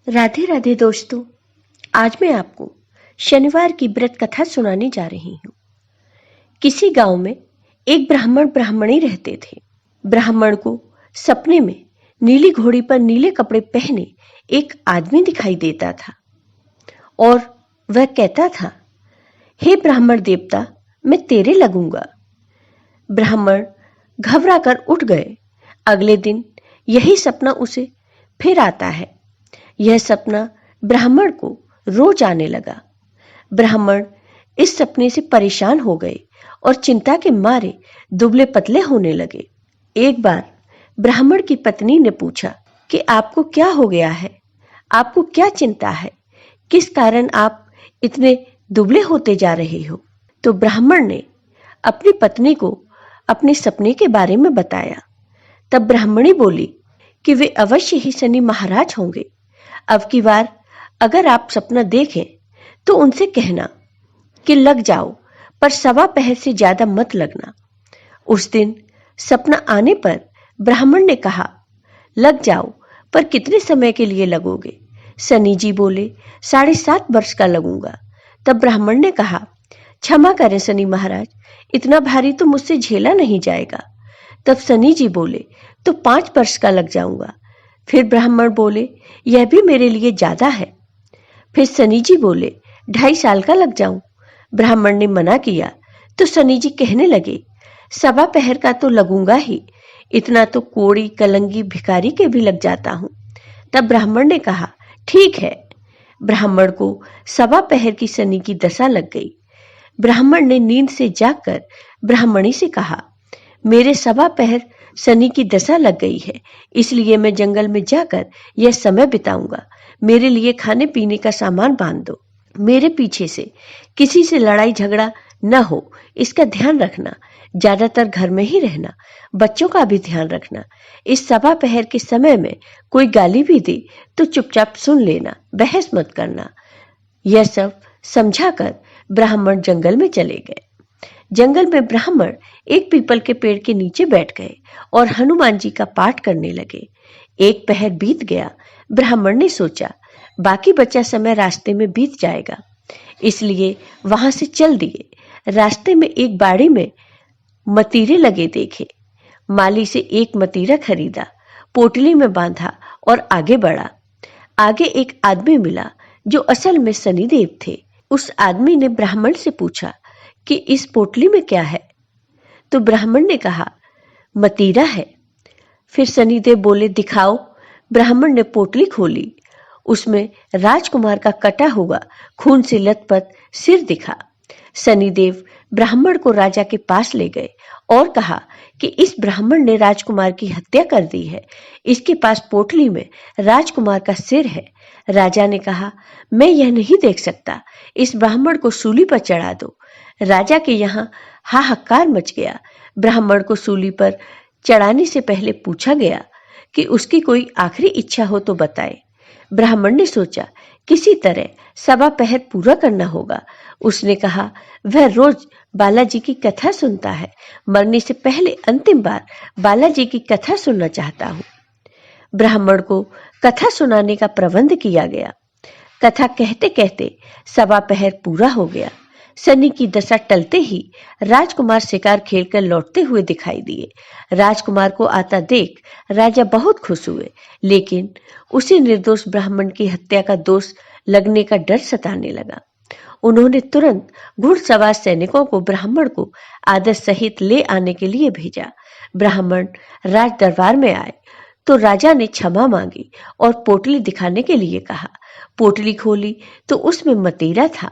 राधे राधे दोस्तों। आज मैं आपको शनिवार की व्रत कथा सुनाने जा रही हूँ। किसी गांव में एक ब्राह्मण ब्राह्मणी रहते थे। ब्राह्मण को सपने में नीली घोड़ी पर नीले कपड़े पहने एक आदमी दिखाई देता था और वह कहता था, हे ब्राह्मण देवता, मैं तेरे लगूंगा। ब्राह्मण घबरा कर उठ गए। अगले दिन यही सपना उसे फिर आता है। यह सपना ब्राह्मण को रोज आने लगा। ब्राह्मण इस सपने से परेशान हो गए और चिंता के मारे दुबले पतले होने लगे। एक बार ब्राह्मण की पत्नी ने पूछा कि आपको क्या हो गया है? आपको क्या चिंता है? किस कारण आप इतने दुबले होते जा रहे हो? तो ब्राह्मण ने अपनी पत्नी को अपने सपने के बारे में बताया। तब ब्राह्मणी बोली कि वे अवश्य ही शनि महाराज होंगे। अब की बार अगर आप सपना देखें तो उनसे कहना कि लग जाओ, पर सवा पहर से ज्यादा मत लगना। उस दिन सपना आने पर ब्राह्मण ने कहा, लग जाओ, पर कितने समय के लिए लगोगे? शनि जी बोले, 7.5 वर्ष का लगूंगा। तब ब्राह्मण ने कहा, क्षमा करें शनि महाराज, इतना भारी तो मुझसे झेला नहीं जाएगा। तब शनि जी बोले, तो 5 वर्ष का लग जाऊंगा। फिर ब्राह्मण बोले, यह भी मेरे लिए ज्यादा है। फिर शनि जी बोले, 2.5 साल का लग जाऊं। ब्राह्मण ने मना किया तो शनि जी कहने लगे, सवा पहर का तो लगूंगा ही, इतना तो कोड़ी कलंगी भिखारी के भी लग जाता हूं। तब ब्राह्मण ने कहा, ठीक है। ब्राह्मण को सवा पहर की शनि की दशा लग गई। ब्राह्मण ने नींद से जागकर ब्राह्मणी से कहा, मेरे सवा पहर शनि की दशा लग गई है, इसलिए मैं जंगल में जाकर यह समय बिताऊंगा। मेरे लिए खाने पीने का सामान बांध दो। मेरे पीछे से किसी से लड़ाई झगड़ा न हो, इसका ध्यान रखना। ज्यादातर घर में ही रहना, बच्चों का भी ध्यान रखना। इस सवा पहर के समय में कोई गाली भी दे तो चुपचाप सुन लेना, बहस मत करना। यह सब समझाकर ब्राह्मण जंगल में चले गए। जंगल में ब्राह्मण एक पीपल के पेड़ के नीचे बैठ गए और हनुमान जी का पाठ करने लगे। एक पहर बीत गया। ब्राह्मण ने सोचा, बाकी बचा समय रास्ते में बीत जाएगा, इसलिए वहां से चल दिए। रास्ते में एक बाड़ी में मतीरे लगे देखे। माली से एक मतीरा खरीदा, पोटली में बांधा और आगे बढ़ा। आगे एक आदमी मिला जो असल में शनिदेव थे। उस आदमी ने ब्राह्मण से पूछा कि इस पोटली में क्या है? तो ब्राह्मण ने कहा, मतीरा है। फिर शनिदेव बोले, दिखाओ। ब्राह्मण ने पोटली खोली। उसमें राजकुमार का कटा हुआ खून से लथपथ सिर दिखा। शनिदेव ब्राह्मण को राजा के पास ले गए और कहा कि इस ब्राह्मण ने राजकुमार की हत्या कर दी है। इसके पास पोटली में राजकुमार का सिर है। राजा ने कहा, मैं यह नहीं देख सकता, इस ब्राह्मण को सूली पर चढ़ा दो। राजा के यहाँ हाहाकार मच गया। ब्राह्मण को सूली पर चढ़ाने से पहले पूछा गया कि उसकी कोई आखिरी इच्छा हो तो बताए। ब्राह्मण ने सोचा, किसी तरह सवा पहर पूरा करना होगा। उसने कहा, वह रोज बालाजी की कथा सुनता है, मरने से पहले अंतिम बार बालाजी की कथा सुनना चाहता हूं। ब्राह्मण को कथा सुनाने का प्रबंध किया गया। कथा कहते कहते सवा पहर पूरा हो गया। शनि की दशा टलते ही राजकुमार शिकार खेलकर लौटते हुए दिखाई दिए। राजकुमार को आता देख राजा बहुत खुश हुए, लेकिन उसी निर्दोष ब्राह्मण की हत्या का दोष लगने का डर सताने लगा। उन्होंने तुरंत घुड़सवार सैनिकों को ब्राह्मण को आदर सहित ले आने के लिए भेजा। ब्राह्मण राज दरबार में आए तो राजा ने क्षमा मांगी और पोटली दिखाने के लिए कहा। पोटली खोली तो उसमें मतीरा था।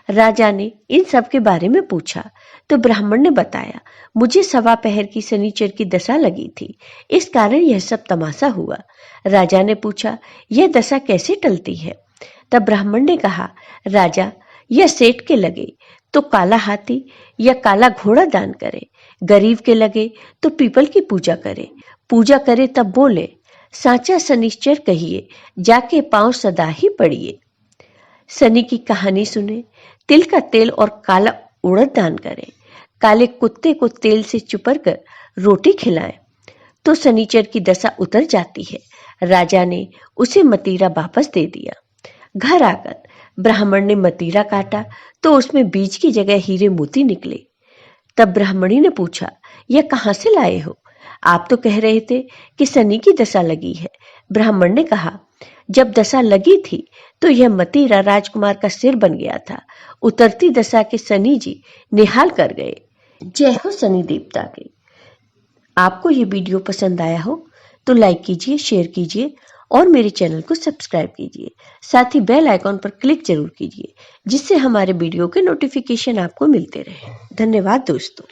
राजा ने इन सब के बारे में पूछा तो ब्राह्मण ने बताया, मुझे सवा पहर की शनिचर की दशा लगी थी, इस कारण यह सब तमाशा हुआ। राजा ने पूछा, यह दशा कैसे टलती है? तब ब्राह्मण ने कहा, राजा, यह सेठ के लगे तो काला हाथी या काला घोड़ा दान करे, गरीब के लगे तो पीपल की पूजा करे तब बोले, साचा शनिश्चर कहिए, जाके पांव सदा ही पड़िए। शनि की कहानी सुने, तिल का तेल और काला उड़द दान करें, काले कुत्ते को तेल से चुपर कर रोटी खिलाएं तो शनिचर की दशा उतर जाती है। राजा ने उसे मतीरा वापस दे दिया। घर आकर ब्राह्मण ने मतीरा काटा तो उसमें बीज की जगह हीरे मोती निकले। तब ब्राह्मणी ने पूछा, यह कहां से लाए हो? आप तो कह रहे थे कि शनि की दशा लगी है। ब्राह्मण ने कहा, जब दशा लगी थी तो यह मतीरा राजकुमार का सिर बन गया था। उतरती दशा के शनि जी निहाल कर गए। जय हो शनि देवता के। आपको ये वीडियो पसंद आया हो तो लाइक कीजिए, शेयर कीजिए और मेरे चैनल को सब्सक्राइब कीजिए। साथ ही बेल आइकॉन पर क्लिक जरूर कीजिए जिससे हमारे वीडियो के नोटिफिकेशन आपको मिलते रहे। धन्यवाद दोस्तों।